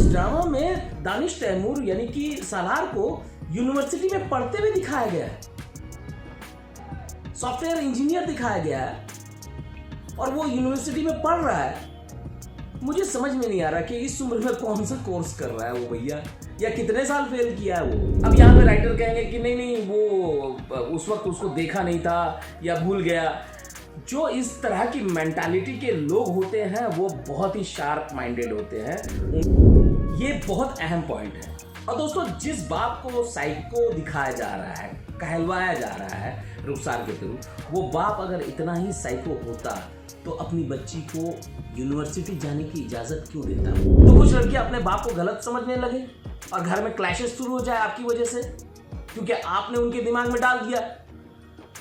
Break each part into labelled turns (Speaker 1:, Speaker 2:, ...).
Speaker 1: इस ड्रामा में दानिश तैमूर यानी कि सालार को यूनिवर्सिटी में पढ़ते हुए दिखाया गया है, सॉफ्टवेयर इंजीनियर दिखाया गया है और वो यूनिवर्सिटी में पढ़ रहा है। मुझे समझ में नहीं आ रहा कि इस उम्र में कौन सा कोर्स कर रहा है वो भैया, या कितने साल फेल किया है वो। अब यहाँ पे राइटर कहेंगे कि नहीं वो उस वक्त उसको देखा नहीं था या भूल गया। जो इस तरह की मेंटालिटी के लोग होते हैं वो बहुत ही शार्प माइंडेड होते हैं। ये बहुत अहम पॉइंट है। और दोस्तों, जिस बाप को साइको दिखाया जा रहा है, कहलवाया जा रहा है रुखसार के थ्रू, वो बाप अगर इतना ही साइको होता तो अपनी बच्ची को यूनिवर्सिटी जाने की इजाजत क्यों देता? तो कुछ लड़कियां अपने बाप को गलत समझने लगे और घर में क्लैशेस शुरू हो जाए आपकी वजह से, क्योंकि आपने उनके दिमाग में डाल दिया।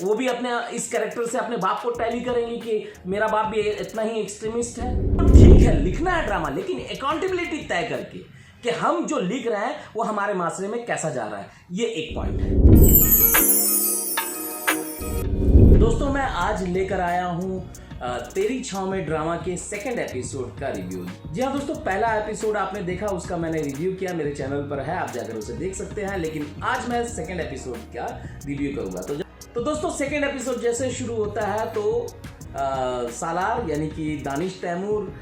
Speaker 1: वो भी अपने इस कैरेक्टर से अपने बाप को टैली करेंगे कि मेरा बाप भी इतना ही एक्सट्रीमिस्ट है। तो ठीक है, लिखना है ड्रामा, लेकिन अकाउंटेबिलिटी तय करके कि हम जो लिख रहे हैं वो हमारे माशरे में कैसा जा रहा है। ये एक पॉइंट है। दोस्तों, मैं आज लेकर आया हूं तेरी छांव में ड्रामा के सेकंड एपिसोड का रिव्यू। जी हाँ दोस्तों, पहला एपिसोड आपने देखा, उसका मैंने रिव्यू किया, मेरे चैनल पर है, आप जाकर उसे देख सकते हैं। लेकिन आज मैं सेकंड एपिसोड का रिव्यू करूंगा। तो दोस्तों, सेकंड एपिसोड जैसे शुरू होता है तो सालार यानी कि दानिश तैमूर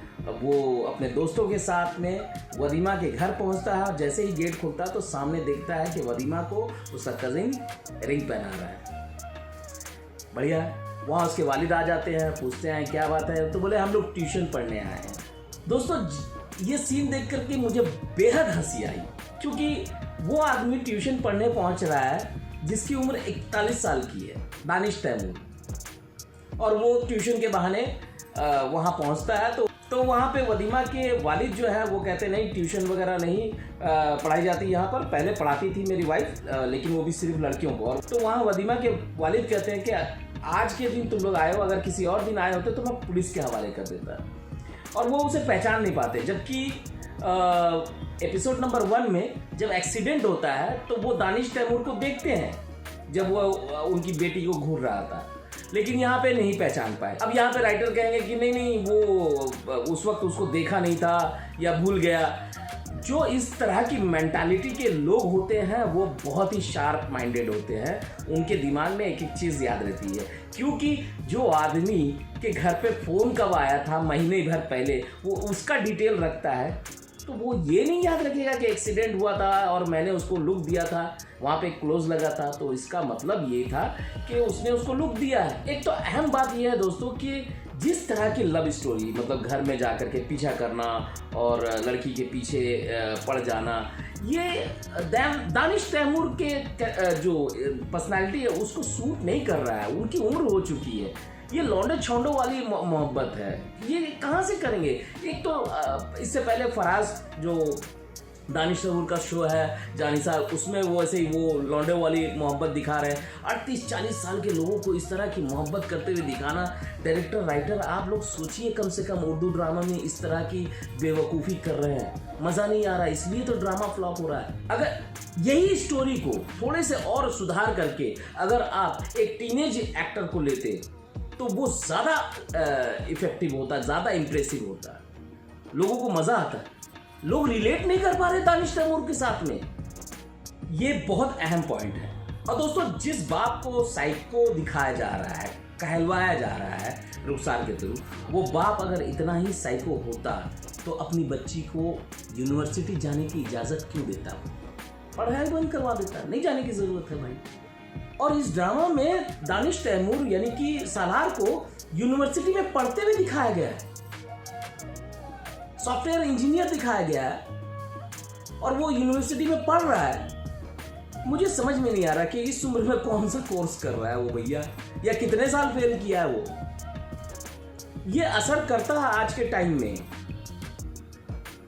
Speaker 1: वो अपने दोस्तों के साथ में वदीमा के घर पहुंचता है। जैसे ही गेट खुलता है तो सामने देखता है कि वदीमा को उसका कजिन रिंग पहना रहा है। बढ़िया। वहाँ उसके वालिद आ जाते हैं, पूछते हैं क्या बात है, तो बोले हम लोग ट्यूशन पढ़ने आए हैं। दोस्तों, ये सीन देख करके मुझे बेहद हंसी आई, क्योंकि वो आदमी ट्यूशन पढ़ने पहुंच रहा है जिसकी उम्र 41 साल की है, दानिश तैमूर, और वो ट्यूशन के बहाने वहाँ पहुँचता है। तो वहाँ पे वदीमा के वालिद जो है वो कहते नहीं, ट्यूशन वगैरह नहीं पढ़ाई जाती यहाँ पर, पहले पढ़ाती थी मेरी वाइफ, लेकिन वो भी सिर्फ लड़कियों को। और तो वहाँ वदीमा के वालिद कहते हैं कि आज के दिन तुम लोग आए हो, अगर किसी और दिन आए होते तो मैं पुलिस के हवाले कर देता। और वो उसे पहचान नहीं पाते। जबकि एपिसोड नंबर 1 में जब एक्सीडेंट होता है तो वो दानिश तैमूर को देखते हैं जब वो उनकी बेटी को घूर रहा था, लेकिन यहाँ पे नहीं पहचान पाए। अब यहाँ पे राइटर कहेंगे कि नहीं वो उस वक्त उसको देखा नहीं था या भूल गया। जो इस तरह की मेंटालिटी के लोग होते हैं वो बहुत ही शार्प माइंडेड होते हैं। उनके दिमाग में एक एक चीज़ याद रहती है, क्योंकि जो आदमी के घर पे फ़ोन कब आया था महीने भर पहले, वो उसका डिटेल रखता है, तो वो ये नहीं याद रखेगा कि एक्सीडेंट हुआ था और मैंने उसको लुक दिया था, वहाँ पे क्लोज लगा था। तो इसका मतलब ये था कि उसने उसको लुक दिया है। एक तो अहम बात यह है दोस्तों कि जिस तरह की लव स्टोरी, मतलब घर में जा कर के पीछा करना और लड़की के पीछे पड़ जाना, ये दानिश तैमूर के जो पर्सनालिटी है उसको सूट नहीं कर रहा है। उनकी उम्र हो चुकी है, ये लौंडे छोंडों वाली मोहब्बत है, ये कहाँ से करेंगे। एक तो इससे पहले फराज जो दानिश तैमूर का शो है जानिसा, उसमें वो ऐसे ही वो लौंडे वाली मोहब्बत दिखा रहे हैं। 38-40 साल के लोगों को इस तरह की मोहब्बत करते हुए दिखाना, डायरेक्टर राइटर आप लोग सोचिए, कम से कम उर्दू ड्रामा में इस तरह की बेवकूफ़ी कर रहे हैं, मज़ा नहीं आ रहा, इसलिए तो ड्रामा फ्लॉप हो रहा है। अगर यही स्टोरी को थोड़े से और सुधार करके अगर आप एक टीनेज एक्टर को लेते तो वो ज़्यादा इफेक्टिव होता, ज़्यादा इम्प्रेसिव होता, लोगों को मज़ा आता। लोग रिलेट नहीं कर पा रहे दानिश तैमूर के साथ में। ये बहुत अहम पॉइंट है। और दोस्तों, जिस बाप को साइको दिखाया जा रहा है, कहलवाया जा रहा है रुखसार के थ्रू, वो बाप अगर इतना ही साइको होता तो अपनी बच्ची को यूनिवर्सिटी जाने की इजाज़त क्यों देता? पढ़ाई बंद करवा देता, नहीं जाने की ज़रूरत है भाई। और इस ड्रामा में दानिश तैमूर यानी कि सालार को यूनिवर्सिटी में पढ़ते हुए दिखाया गया है, सॉफ्टवेयर इंजीनियर दिखाया गया है और वो यूनिवर्सिटी में पढ़ रहा है। मुझे समझ में नहीं आ रहा कि इस उम्र में कौन सा कोर्स कर रहा है वो भैया, या कितने साल फेल किया है वो। ये असर करता है आज के टाइम में।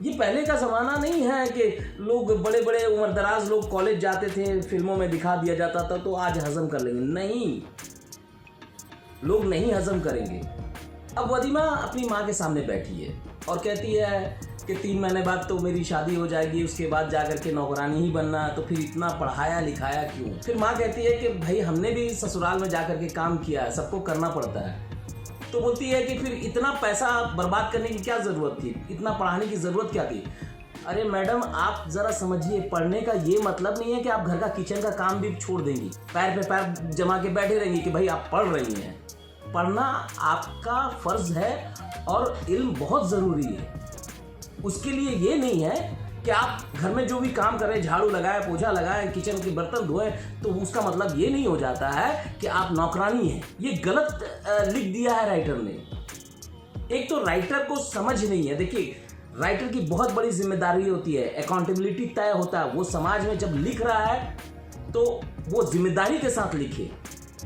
Speaker 1: ये पहले का ज़माना नहीं है कि लोग बड़े बड़े उम्रदराज लोग कॉलेज जाते थे, फिल्मों में दिखा दिया जाता था तो आज हजम कर लेंगे। नहीं, लोग नहीं हजम करेंगे। अब वदीमा अपनी माँ के सामने बैठी है और कहती है कि 3 महीने बाद तो मेरी शादी हो जाएगी, उसके बाद जाकर के नौकरानी ही बनना, तो फिर इतना पढ़ाया लिखाया क्यों? फिर माँ कहती है कि भाई हमने भी ससुराल में जाकर के काम किया है, सबको करना पड़ता है। तो बोलती है कि फिर इतना पैसा बर्बाद करने की क्या ज़रूरत थी, इतना पढ़ाने की ज़रूरत क्या थी? अरे मैडम, आप जरा समझिए, पढ़ने का ये मतलब नहीं है कि आप घर का किचन का काम भी छोड़ देंगी, पैर पे पैर जमा के बैठे रहेंगी कि भाई आप पढ़ रही हैं। पढ़ना आपका फर्ज है और इल्म बहुत ज़रूरी है। उसके लिए ये नहीं है कि आप घर में जो भी काम करें, झाड़ू लगाए, पोछा लगाए, किचन के बर्तन धोए, तो उसका मतलब ये नहीं हो जाता है कि आप नौकरानी हैं। ये गलत लिख दिया है राइटर ने। एक तो राइटर को समझ नहीं है। देखिए, राइटर की बहुत बड़ी जिम्मेदारी होती है, अकाउंटेबिलिटी तय होता है। वो समाज में जब लिख रहा है तो वो जिम्मेदारी के साथ लिखे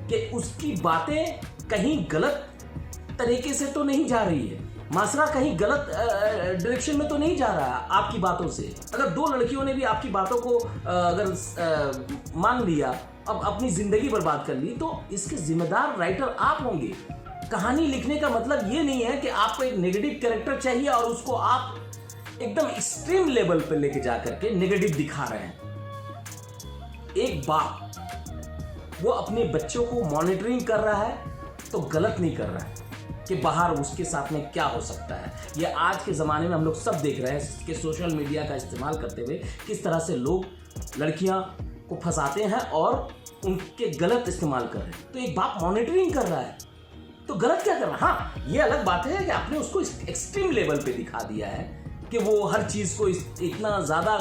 Speaker 1: कि उसकी बातें कहीं गलत तरीके से तो नहीं जा रही है, मासरा कहीं गलत डायरेक्शन में तो नहीं जा रहा है आपकी बातों से। अगर दो लड़कियों ने भी आपकी बातों को अगर मान लिया, अब अपनी जिंदगी बर्बाद कर ली, तो इसके जिम्मेदार राइटर आप होंगे। कहानी लिखने का मतलब ये नहीं है कि आपको एक नेगेटिव कैरेक्टर चाहिए और उसको आप एकदम एक्सट्रीम लेवल पे लेके जा करके नेगेटिव दिखा रहे हैं। एक बाप वो अपने बच्चों को मॉनिटरिंग कर रहा है तो गलत नहीं कर रहा है कि बाहर उसके साथ में क्या हो सकता है। ये आज के ज़माने में हम लोग सब देख रहे हैं कि सोशल मीडिया का इस्तेमाल करते हुए किस तरह से लोग लड़कियां को फंसाते हैं और उनके गलत इस्तेमाल कर रहे हैं। तो एक बाप मॉनिटरिंग कर रहा है तो गलत क्या कर रहा है? हाँ, ये अलग बात है कि आपने उसको एक्सट्रीम लेवल पे दिखा दिया है कि वो हर चीज़ को इतना ज़्यादा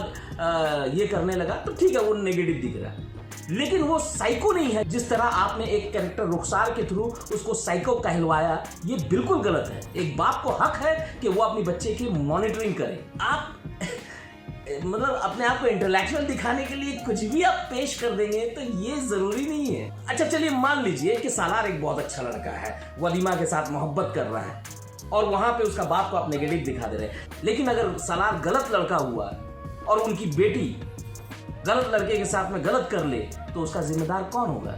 Speaker 1: ये करने लगा, तो ठीक है, वो नेगेटिव दिख रहा है। लेकिन वो साइको नहीं है। जिस तरह आपने एक कैरेक्टर रुखसार के थ्रू उसको साइको कहलवाया, ये बिल्कुल गलत है। एक बाप को हक है कि वो अपनी बच्चे की मॉनिटरिंग करे। आप मतलब अपने आप को इंटेलेक्चुअल दिखाने के लिए कुछ भी आप पेश कर देंगे तो ये जरूरी नहीं है। अच्छा, चलिए मान लीजिए कि सालार एक बहुत अच्छा लड़का है, वलीमा के साथ मोहब्बत कर रहा है और वहां पे उसका बाप को आप नेगेटिव दिखा दे रहे हैं। लेकिन अगर सालार गलत लड़का हुआ और उनकी बेटी गलत लड़के के साथ में गलत कर ले, तो उसका जिम्मेदार कौन होगा?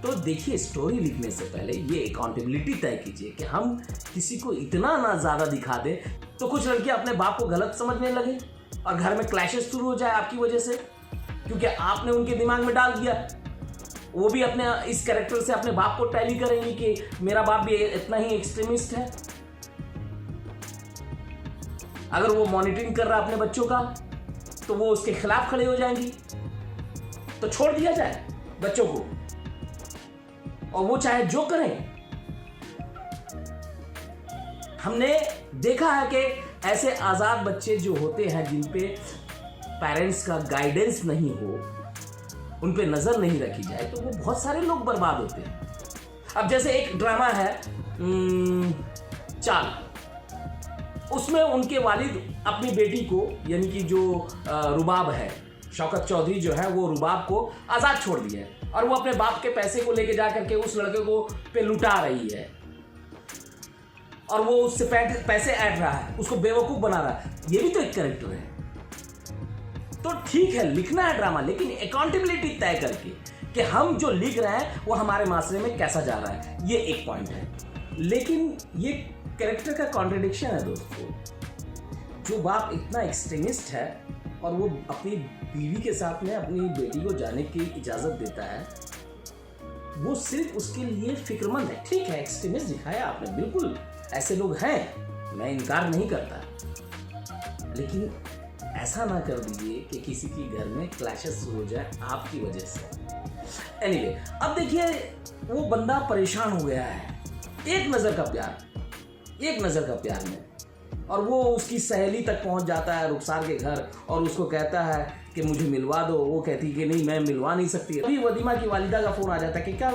Speaker 1: तो देखिए, स्टोरी लिखने से पहले ये अकाउंटेबिलिटी तय कीजिए कि हम किसी को इतना ना ज़्यादा दिखा दें तो कुछ लड़के अपने बाप को गलत समझने लगे और घर में क्लैशेस शुरू हो जाए आपकी वजह से, क्योंकि आपने उनके दिमाग में डाल दिया। वो भी अपने इस कैरेक्टर से अपने बाप को टैली करेंगे कि मेरा बाप भी इतना ही एक्सट्रीमिस्ट है। अगर वो मॉनिटरिंग कर रहा अपने बच्चों का तो वो उसके खिलाफ खड़े हो जाएंगी। तो छोड़ दिया जाए बच्चों को और वो चाहे जो करें। हमने देखा है कि ऐसे आजाद बच्चे जो होते हैं जिन पे पेरेंट्स का गाइडेंस नहीं हो, उन पे नजर नहीं रखी जाए, तो वो बहुत सारे लोग बर्बाद होते हैं। अब जैसे एक ड्रामा है चाल, उसमें उनके वालिद अपनी बेटी को, यानी कि जो रुबाब है, शौकत चौधरी जो है, वो रुबाब को आज़ाद छोड़ दिया है और वो अपने बाप के पैसे को लेके जा करके उस लड़के को पे लुटा रही है और वो उससे पैसे ऐड रहा है, उसको बेवकूफ़ बना रहा है। ये भी तो एक कैरेक्टर है। तो ठीक है, लिखना है ड्रामा, लेकिन अकाउंटेबिलिटी तय करके कि हम जो लिख रहे हैं वो हमारे माशरे में कैसा जा रहा है, ये एक पॉइंट है। लेकिन ये कैरेक्टर का कॉन्ट्रडिक्शन है दोस्तों। जो बाप इतना एक्सट्रीमिस्ट है और वो अपनी बीवी के साथ में अपनी बेटी को जाने की इजाज़त देता है, वो सिर्फ उसके लिए फिक्रमंद है। ठीक है, एक्सट्रीमिस्ट दिखाया आपने, बिल्कुल ऐसे लोग हैं, मैं इनकार नहीं करता, लेकिन ऐसा ना कर दीजिए कि किसी के घर में क्लैशेस हो जाए आपकी वजह से। एनीवे, अब देखिए, वो बंदा परेशान हो गया है। एक नज़र का प्यार में, और वो उसकी सहेली तक पहुंच जाता है रुखसार के घर और उसको कहता है कि मुझे मिलवा दो। वो कहती कि नहीं, मैं मिलवा नहीं सकती। अभी वलीमा की वालिदा का फ़ोन आ जाता है कि क्या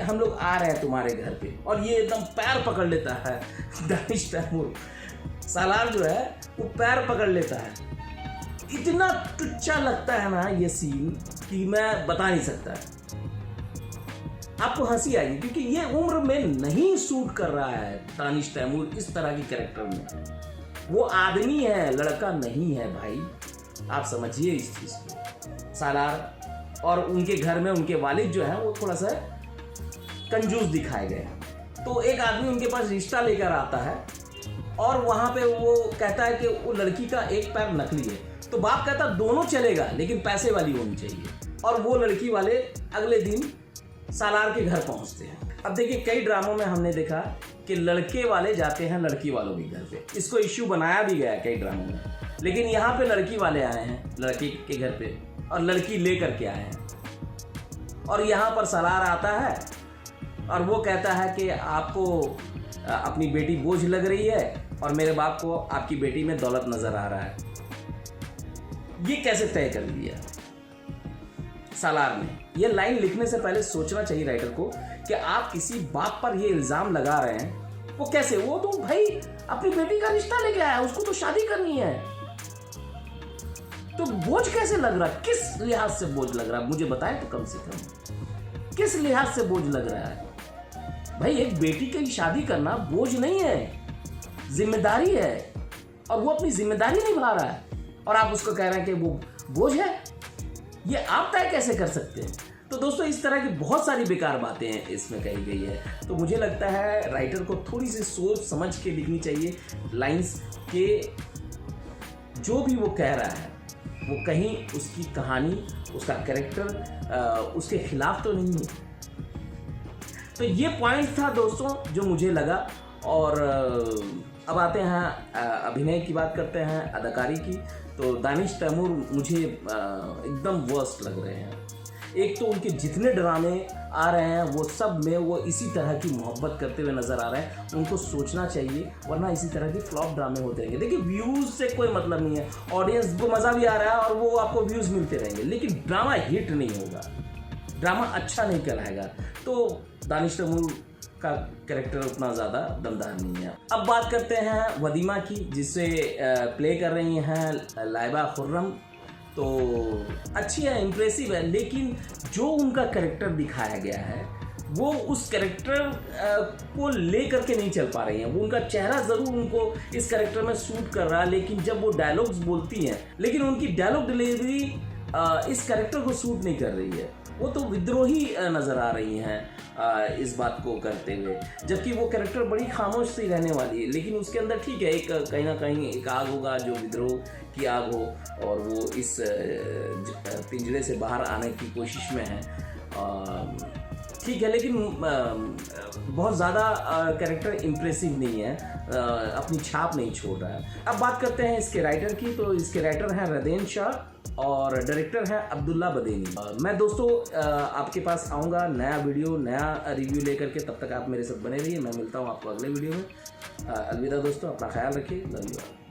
Speaker 1: हम लोग आ रहे हैं तुम्हारे घर पे, और ये एकदम पैर पकड़ लेता है दानिश तैमूर। सालार जो है वो पैर पकड़ लेता है। इतना टुच्चा लगता है ना ये सीन कि मैं बता नहीं सकता। आपको हंसी आएगी क्योंकि ये उम्र में नहीं सूट कर रहा है दानिश तैमूर इस तरह की कैरेक्टर में। वो आदमी है, लड़का नहीं है भाई, आप समझिए इस चीज़ को। सालार और उनके घर में उनके वालिद जो है वो थोड़ा सा कंजूस दिखाए गए। तो एक आदमी उनके पास रिश्ता लेकर आता है और वहाँ पे वो कहता है कि वो लड़की का एक पैर नकली है। तो बाप कहता दोनों चलेगा लेकिन पैसे वाली होनी चाहिए। और वो लड़की वाले अगले दिन सालार के घर पहुंचते हैं। अब देखिए, कई ड्रामों में हमने देखा कि लड़के वाले जाते हैं लड़की वालों के घर पे। इसको इश्यू बनाया भी गया कई ड्रामों में लेकिन यहाँ पे लड़की वाले आए हैं लड़के के घर पे और लड़की ले करके आए हैं, और यहाँ पर सलार आता है और वो कहता है कि आपको अपनी बेटी बोझ लग रही है और मेरे बाप को आपकी बेटी में दौलत नजर आ रहा है। ये कैसे तय कर लिया सालार ने? ये लाइन लिखने से पहले सोचना चाहिए राइटर को कि आप किसी बाप पर ये इल्जाम लगा रहे हैं, वो कैसे? वो तो भाई अपनी बेटी का रिश्ता लेके आया, उसको तो शादी करनी है, तो बोझ कैसे लग रहा? किस लिहाज से बोझ लग रहा? मुझे बताएं तो कम से कम किस लिहाज से बोझ लग रहा है? भाई एक बेटी की शादी करना बोझ नहीं है, जिम्मेदारी है, और वो अपनी जिम्मेदारी निभा रहा है और आप उसको कह रहे हैं कि वो बोझ है। ये आप तय कैसे कर सकते हैं? तो दोस्तों इस तरह की बहुत सारी बेकार बातें हैं इसमें कही गई है। तो मुझे लगता है राइटर को थोड़ी सी सोच समझ के लिखनी चाहिए लाइंस के, जो भी वो कह रहा है वो कहीं उसकी कहानी, उसका कैरेक्टर उसके खिलाफ तो नहीं है। तो ये पॉइंट था दोस्तों जो मुझे लगा। और अब आते हैं अभिनय की बात करते हैं, अदाकारी की। तो दानिश तैमूर मुझे एकदम वर्स्ट लग रहे हैं। एक तो उनके जितने ड्रामे आ रहे हैं वो सब में वो इसी तरह की मोहब्बत करते हुए नज़र आ रहे हैं। उनको सोचना चाहिए, वरना इसी तरह के फ्लॉप ड्रामे होते रहेंगे। देखिए व्यूज़ से कोई मतलब नहीं है, ऑडियंस को मज़ा भी आ रहा है और वो आपको व्यूज़ मिलते रहेंगे, लेकिन ड्रामा हिट नहीं होगा, ड्रामा अच्छा नहीं कहलाएगा। तो दानिश तैमूर का कैरेक्टर उतना ज़्यादा दमदार नहीं है। अब बात करते हैं वदीमा की, जिसे प्ले कर रही हैं लाइबा खुर्रम। तो अच्छी है, इम्प्रेसिव है, लेकिन जो उनका कैरेक्टर दिखाया गया है वो उस कैरेक्टर को ले करके नहीं चल पा रही हैं। वो उनका चेहरा ज़रूर उनको इस कैरेक्टर में सूट कर रहा है, लेकिन जब वो डायलॉग्स बोलती हैं, लेकिन उनकी डायलॉग डिलीवरी इस कैरेक्टर को सूट नहीं कर रही है। वो तो विद्रोही नज़र आ रही हैं इस बात को करते हुए, जबकि वो कैरेक्टर बड़ी खामोश सी रहने वाली है। लेकिन उसके अंदर ठीक है, एक कहीं ना कहीं एक आग होगा जो विद्रोह की आग हो, और वो इस पिंजरे से बाहर आने की कोशिश में है, ठीक है। लेकिन बहुत ज़्यादा कैरेक्टर इम्प्रेसिव नहीं है, अपनी छाप नहीं छोड़ रहा है। अब बात करते हैं इसके राइटर की। तो इसके राइटर हैं रदेन शाह और डायरेक्टर है अब्दुल्ला बदेनी। मैं दोस्तों आपके पास आऊँगा नया वीडियो, नया रिव्यू लेकर के। तब तक आप मेरे साथ बने रहिए। मैं मिलता हूँ आपको अगले वीडियो में। अलविदा दोस्तों, अपना ख्याल रखिए। Love you.